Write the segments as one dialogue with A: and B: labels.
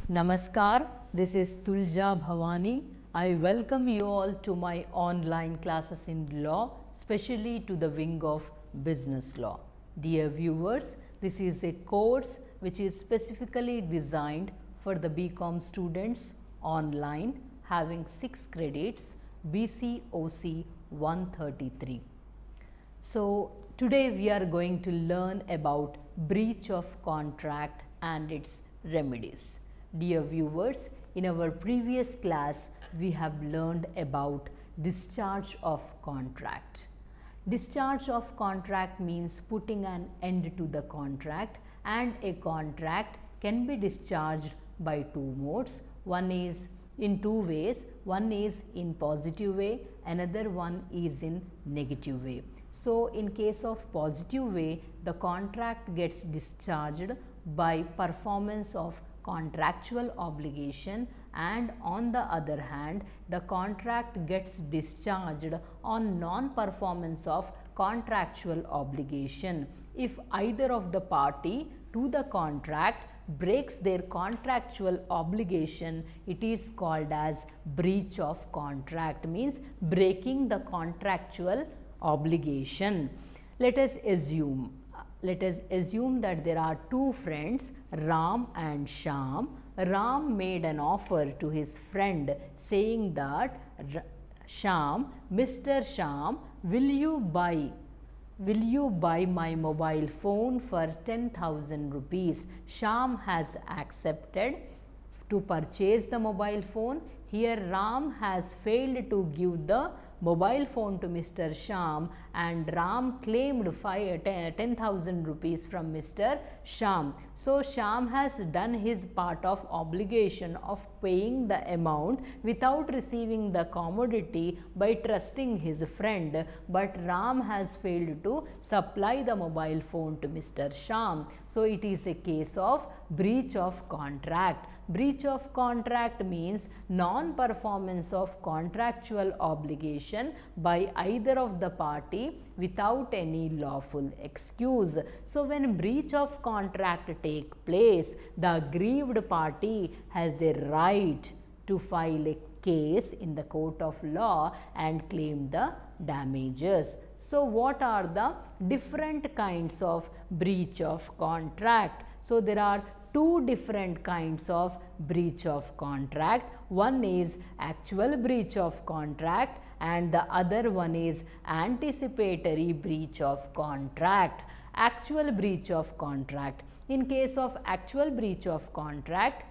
A: Namaskar, this is Tulja Bhavani. I welcome you all to my online classes in law, especially to the wing of business law. Dear viewers, this is a course which is specifically designed for the BCom students online having 6 credits, BCOC 133. So, today we are going to learn about breach of contract and its remedies. Dear viewers, in our previous class, we have learned about discharge of contract. Discharge of contract means putting an end to the contract, and a contract can be discharged by two modes. One is in two ways, one is in positive way, another one is in negative way. So, in case of positive way, the contract gets discharged by performance of contractual obligation, and on the other hand the contract gets discharged on non-performance of contractual obligation if either of the party to the contract breaks their contractual obligation. It is called as breach of contract, means breaking the contractual obligation. Let us assume that there are two friends, Ram and Shyam. Ram made an offer to his friend saying that, Shyam, Mr. Shyam, will you buy my mobile phone for 10,000 rupees? Shyam has accepted to purchase the mobile phone. Here Ram has failed to give the mobile phone to Mr. Shyam, and Ram claimed 10,000 rupees from Mr. Shyam. So, Shyam has done his part of obligation of paying the amount without receiving the commodity by trusting his friend, but Ram has failed to supply the mobile phone to Mr. Shyam. So, it is a case of breach of contract. Breach of contract means non-performance of contractual obligation by either of the party without any lawful excuse. So, when breach of contract take place, the aggrieved party has a right to file a case in the court of law and claim the damages. So, what are the different kinds of breach of contract? So, there are two different kinds of breach of contract. One is actual breach of contract and the other one is anticipatory breach of contract. Actual breach of contract. In case of actual breach of contract,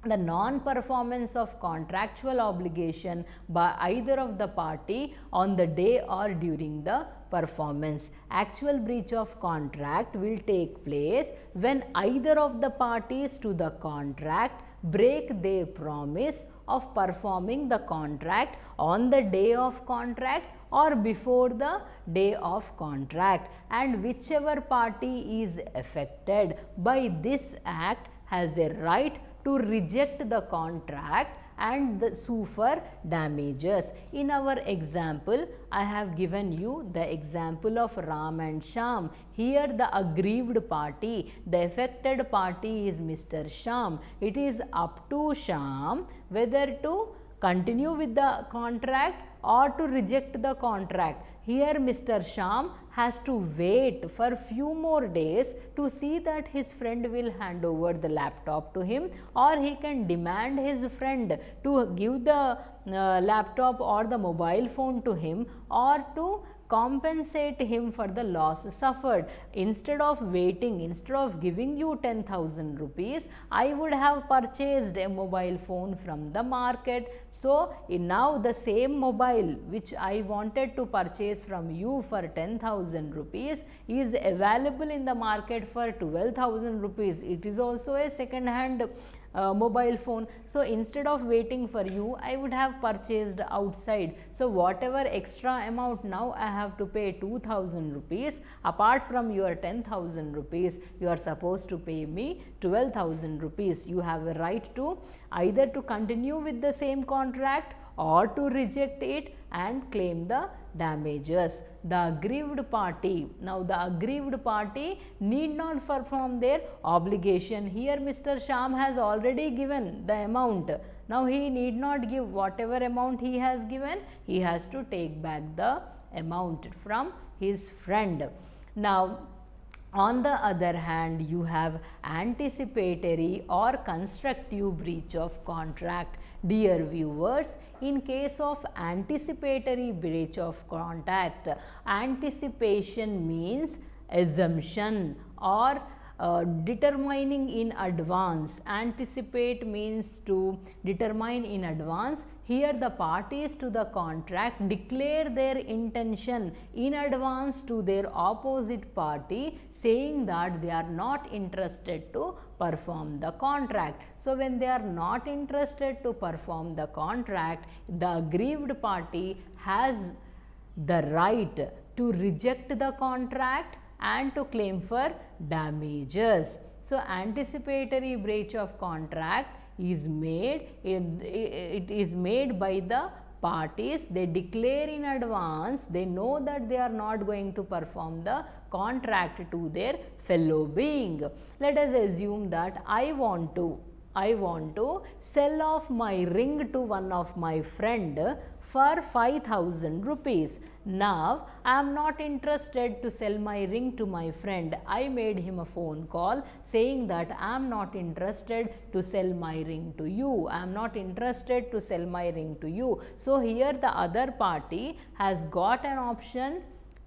A: the non-performance of contractual obligation by either of the party on the day or during the performance. Actual breach of contract will take place when either of the parties to the contract break their promise of performing the contract on the day of contract or before the day of contract, and whichever party is affected by this act has a right to reject the contract and sue for damages. In our example, I have given you the example of Ram and Shyam. Here the aggrieved party, the affected party is Mr. Shyam. It is up to Shyam whether to continue with the contract or to reject the contract. Here Mr. Shyam has to wait for few more days to see that his friend will hand over the laptop to him, or he can demand his friend to give the laptop or the mobile phone to him, or to compensate him for the loss suffered. Instead of waiting, instead of giving you 10,000 rupees, I would have purchased a mobile phone from the market. So, now the same mobile which I wanted to purchase from you for 10,000 rupees is available in the market for 12,000 rupees. It is also a second hand mobile phone. So, instead of waiting for you, I would have purchased outside. So, whatever extra amount now I have to pay 2,000 rupees, apart from your 10,000 rupees, you are supposed to pay me 12,000 rupees. You have a right to either to continue with the same contract or to reject it and claim the damages. The aggrieved party, now the aggrieved party need not perform their obligation. Here Mr. Sham has already given the amount. Now he need not give whatever amount he has given, he has to take back the amount from his friend. Now on the other hand, you have anticipatory or constructive breach of contract. Dear viewers, in case of anticipatory breach of contract, anticipation means assumption or determining in advance. Anticipate means to determine in advance. Here the parties to the contract declare their intention in advance to their opposite party, saying that they are not interested to perform the contract. So when they are not interested to perform the contract, the aggrieved party has the right to reject the contract and to claim for damages. So anticipatory breach of contract is made, it is made by the parties. They declare in advance, they know that they are not going to perform the contract to their fellow being. Let us assume that I want to sell off my ring to one of my friend for 5,000 rupees. Now I am not interested to sell my ring to my friend. I made him a phone call saying that I am not interested to sell my ring to you. I am not interested to sell my ring to you. So here the other party has got an option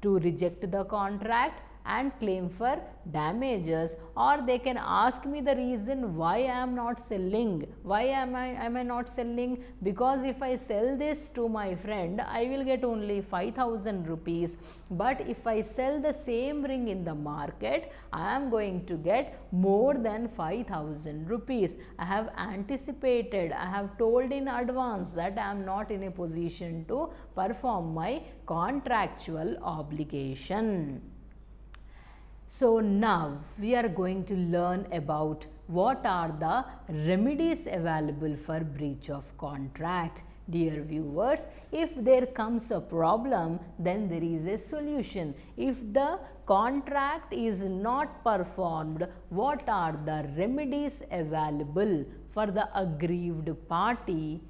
A: to reject the contract and claim for damages, or they can ask me the reason why I am not selling. Why am I not selling? Because if I sell this to my friend, I will get only 5,000 rupees, but if I sell the same ring in the market, I am going to get more than 5,000 rupees. I have anticipated, I have told in advance that I am not in a position to perform my contractual obligation. So now we are going to learn about what are the remedies available for breach of contract. Dear viewers, if there comes a problem, then there is a solution. If the contract is not performed, what are the remedies available for the aggrieved party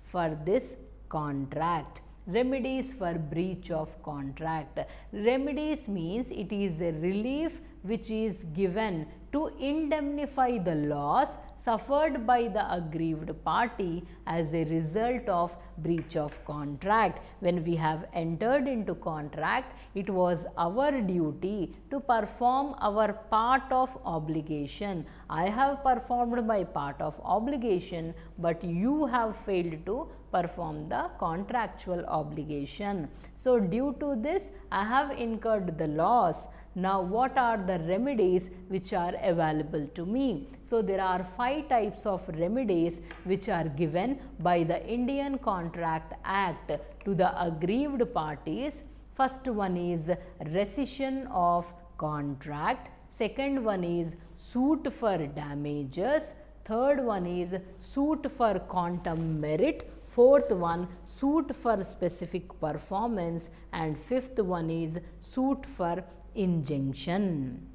A: for this contract? Remedies for breach of contract. Remedies means it is a relief which is given to indemnify the loss suffered by the aggrieved party as a result of breach of contract. When we have entered into contract, it was our duty to perform our part of obligation. I have performed my part of obligation, but you have failed to perform the contractual obligation. So due to this, I have incurred the loss. Now what are the remedies which are available to me? So there are 5 types of remedies which are given by the Indian Contract Act to the aggrieved parties. First one is rescission of contract. Second one is suit for damages. Third one is suit for quantum merit. Fourth one, suit for specific performance, and fifth one is suit for injunction.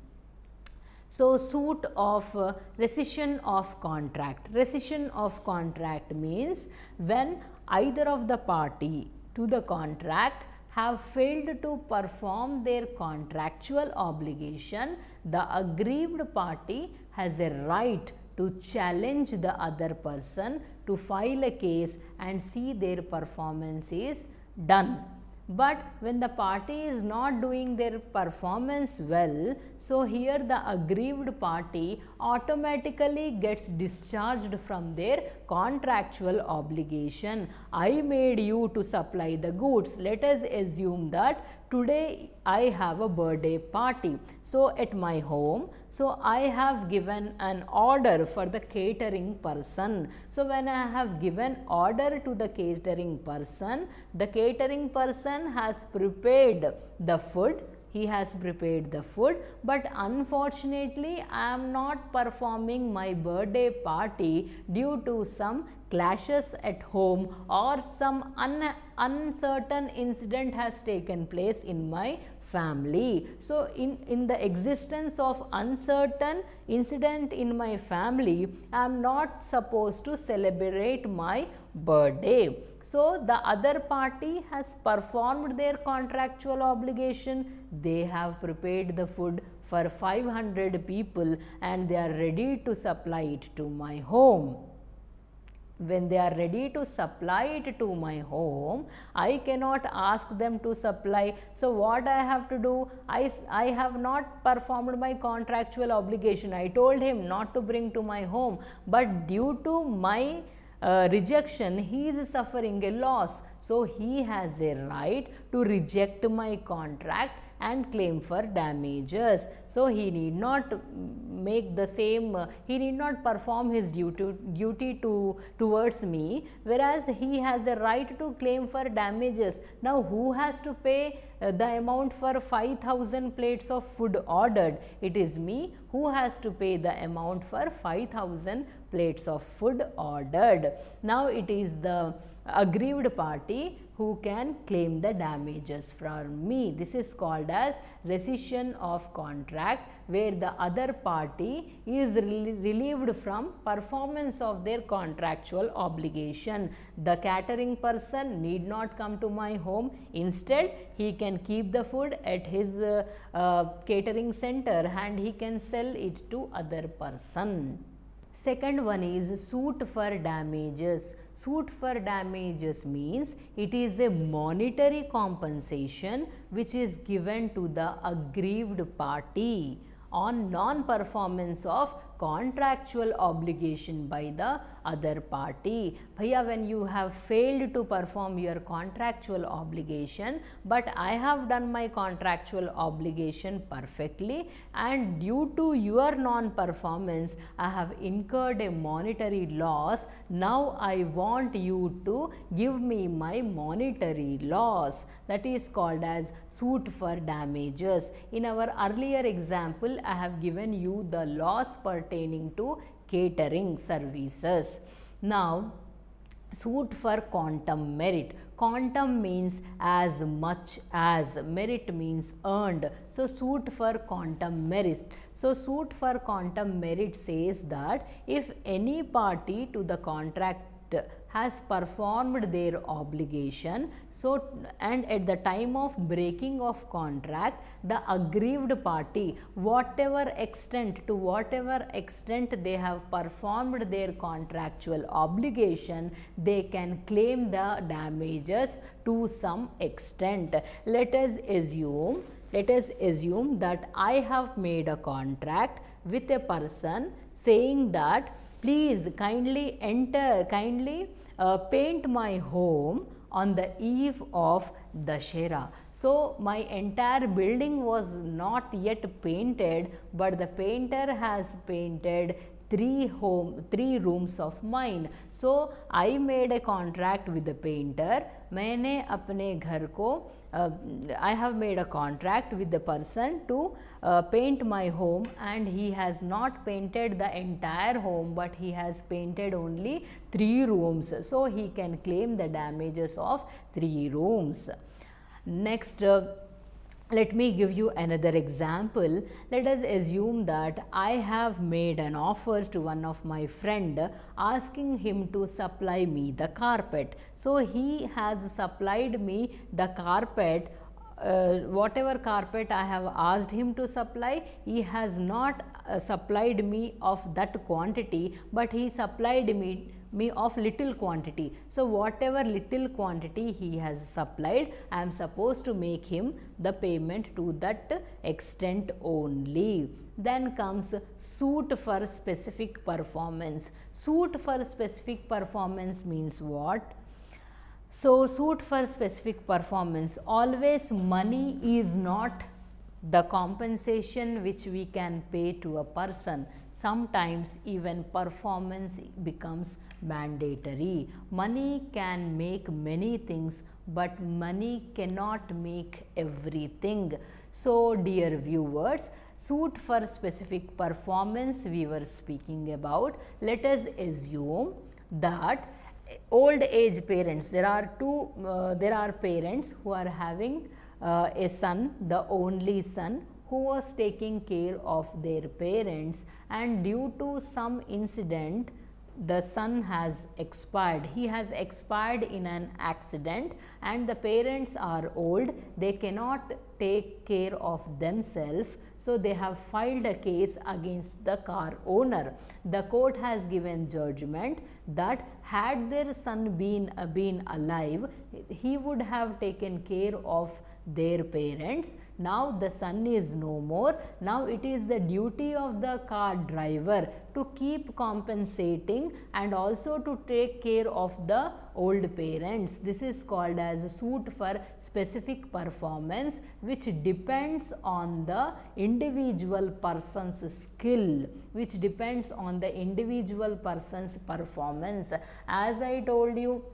A: So suit of rescission of contract. Rescission of contract means when either of the party to the contract have failed to perform their contractual obligation, the aggrieved party has a right to challenge the other person to file a case and see their performance is done. But when the party is not doing their performance well, so here the aggrieved party automatically gets discharged from their contractual obligation. I made you to supply the goods. Let us assume that today I have a birthday party. So at my home, so I have given an order for the catering person. So when I have given order to the catering person has prepared the food. He has prepared the food, but unfortunately I am not performing my birthday party due to some clashes at home or some uncertain incident has taken place in my family. So, in the existence of uncertain incident in my family, I am not supposed to celebrate my birthday. So, the other party has performed their contractual obligation. They have prepared the food for 500 people and they are ready to supply it to my home. When they are ready to supply it to my home, I cannot ask them to supply. So, what I have to do? I have not performed my contractual obligation. I told him not to bring to my home, but due to my rejection, he is suffering a loss. So, he has a right to reject my contract and claim for damages. So, he need not make the same, he need not perform his duty towards me, whereas he has a right to claim for damages. Now, who has to pay the amount for 5,000 plates of food ordered? It is me who has to pay the amount for 5,000 plates of food ordered. Now, it is the aggrieved party who can claim the damages from me. This is called as rescission of contract, where the other party is relieved from performance of their contractual obligation. The catering person need not come to my home. Instead, he can keep the food at his catering center and he can sell it to other person. Second one is suit for damages. Suit for damages means it is a monetary compensation which is given to the aggrieved party on non-performance of contractual obligation by the other party. Bhaiya, when you have failed to perform your contractual obligation, but I have done my contractual obligation perfectly, and due to your non-performance, I have incurred a monetary loss. Now, I want you to give me my monetary loss. That is called as suit for damages. In our earlier example, I have given you the loss pertaining to catering services. Now, suit for quantum merit. Quantum means as much as, merit means earned. So, suit for quantum merit. So, suit for quantum merit says that if any party to the contract has performed their obligation, so and at the time of breaking of contract, the aggrieved party, whatever extent they have performed their contractual obligation, they can claim the damages to some extent. Let us assume that I have made a contract with a person saying that please kindly paint my home on the eve of Dussehra. So, my entire building was not yet painted, but the painter has painted three rooms of mine. So, I made a contract with the painter. मैंने अपने घर को I have made a contract with the person to paint my home, and he has not painted the entire home, but he has painted only 3 rooms. So, he can claim the damages of 3 rooms. Next, let me give you another example. Let us assume that I have made an offer to one of my friend asking him to supply me the carpet. So, he has supplied me the carpet, whatever carpet I have asked him to supply, he has not supplied me of that quantity, but he supplied me of little quantity. So, whatever little quantity he has supplied, I am supposed to make him the payment to that extent only. Then comes suit for specific performance. Suit for specific performance means what? So, suit for specific performance, always money is not the compensation which we can pay to a person. Sometimes even performance becomes mandatory. Money can make many things, but money cannot make everything. So, dear viewers, suit for specific performance we were speaking about. Let us assume that old age parents, there are parents who are having a son, the only son, who was taking care of their parents, and due to some incident the son has expired. He has expired in an accident, and the parents are old, they cannot take care of themselves, so they have filed a case against the car owner. The court has given judgment that had their son been alive, he would have taken care of their parents. Now the son is no more. Now it is the duty of the car driver to keep compensating and also to take care of the old parents. This is called as a suit for specific performance, which depends on the individual person's skill, which depends on the individual person's performance. As I told you,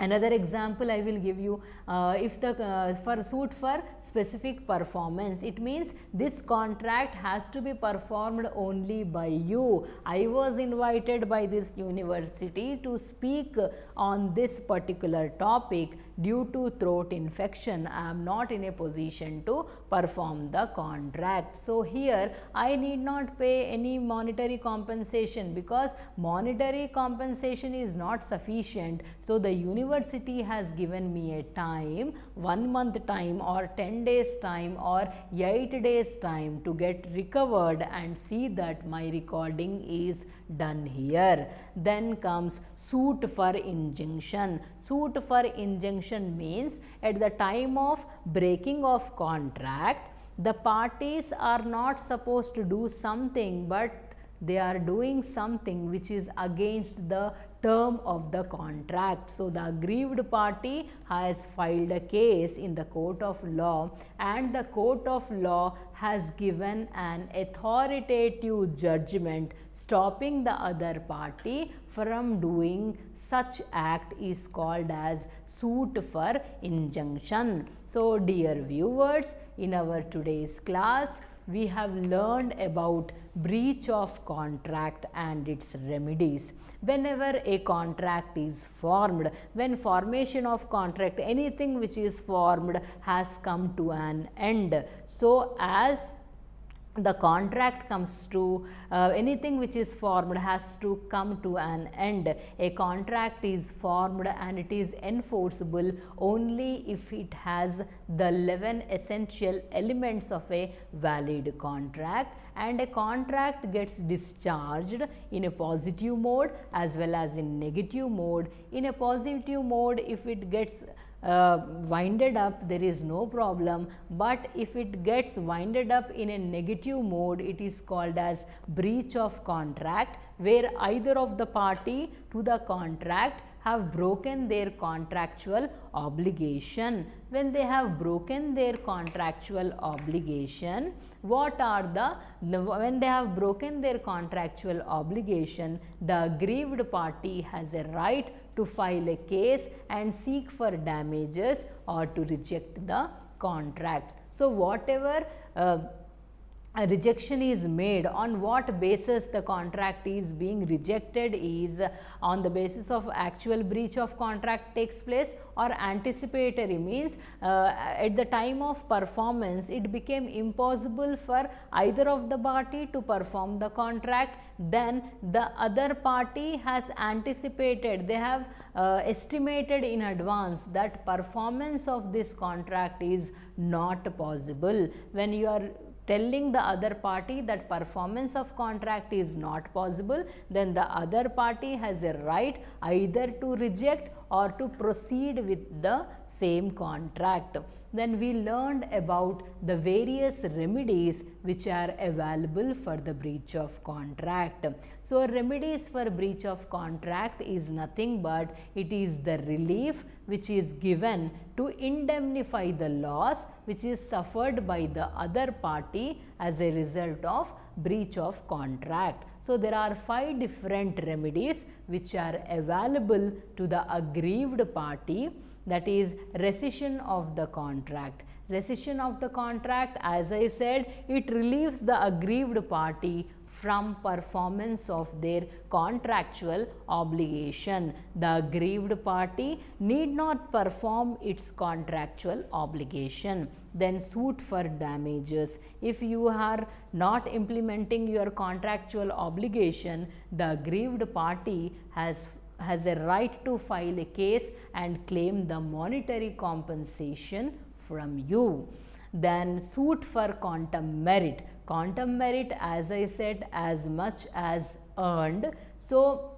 A: another example I will give you, if the for suit for specific performance, it means this contract has to be performed only by you. I was invited by this university to speak on this particular topic. Due to throat infection, I am not in a position to perform the contract. So here I need not pay any monetary compensation, because monetary compensation is not sufficient. So the university has given me a time, 1 month time or 10 days time or 8 days time to get recovered and see that my recording is done here. Then comes suit for injunction. Suit for injunction means at the time of breaking of contract, the parties are not supposed to do something, but they are doing something which is against the term of the contract. So the aggrieved party has filed a case in the court of law, and the court of law has given an authoritative judgment stopping the other party from doing such act is called as suit for injunction. So dear viewers, in our today's class we have learned about breach of contract and its remedies. Whenever a contract is formed, when formation of contract, anything which is formed has come to an end. So as the contract comes to, anything which is formed has to come to an end. A contract is formed and it is enforceable only if it has the 11 essential elements of a valid contract, and a contract gets discharged in a positive mode as well as in negative mode. In a positive mode, if it gets winded up, there is no problem, but if it gets winded up in a negative mode, it is called as breach of contract, where either of the party to the contract have broken their contractual obligation. When they have broken their contractual obligation, what are when they have broken their contractual obligation, the aggrieved party has a right to file a case and seek for damages or to reject the contract. So whatever a rejection is made, on what basis the contract is being rejected is on the basis of actual breach of contract takes place, or anticipatory means at the time of performance it became impossible for either of the party to perform the contract, then the other party has anticipated, they have estimated in advance that performance of this contract is not possible. When you are telling the other party that performance of contract is not possible, then the other party has a right either to reject or to proceed with the same contract. Then we learned about the various remedies which are available for the breach of contract. So remedies for breach of contract is nothing but it is the relief which is given to indemnify the loss which is suffered by the other party as a result of breach of contract. So there are 5 different remedies which are available to the aggrieved party, that is rescission of the contract. Rescission of the contract, as I said, it relieves the aggrieved party from performance of their contractual obligation. The aggrieved party need not perform its contractual obligation. Then suit for damages. If you are not implementing your contractual obligation, the aggrieved party has a right to file a case and claim the monetary compensation from you. Then suit for quantum merit. Quantum merit, as I said, as much as earned. So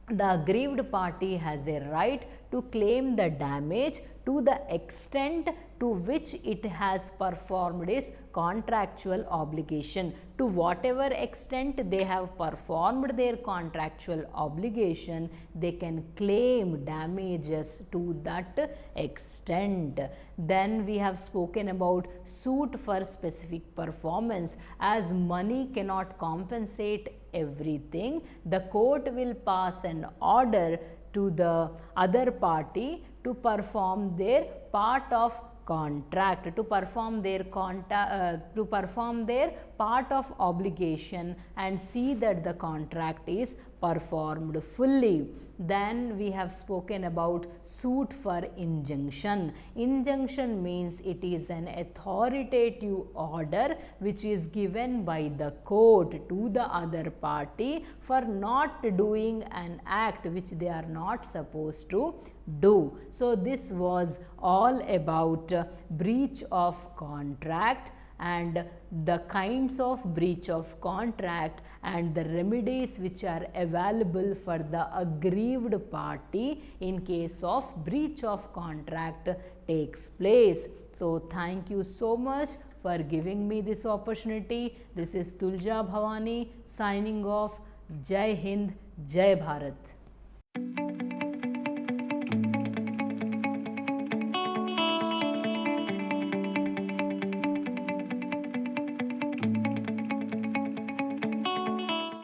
A: the aggrieved party has a right to claim the damage to the extent to which it has performed its contractual obligation. To whatever extent they have performed their contractual obligation, they can claim damages to that extent. Then we have spoken about suit for specific performance. As money cannot compensate everything, the court will pass an order to the other party to perform their part of contract, to perform their part of obligation and see that the contract is performed fully. Then we have spoken about suit for injunction. Injunction means it is an authoritative order which is given by the court to the other party for not doing an act which they are not supposed to do. So this was all about breach of contract and the kinds of breach of contract and the remedies which are available for the aggrieved party in case of breach of contract takes place. So thank you so much for giving me this opportunity. This is Tulja Bhavani signing off. Jai Hind, Jai Bharat.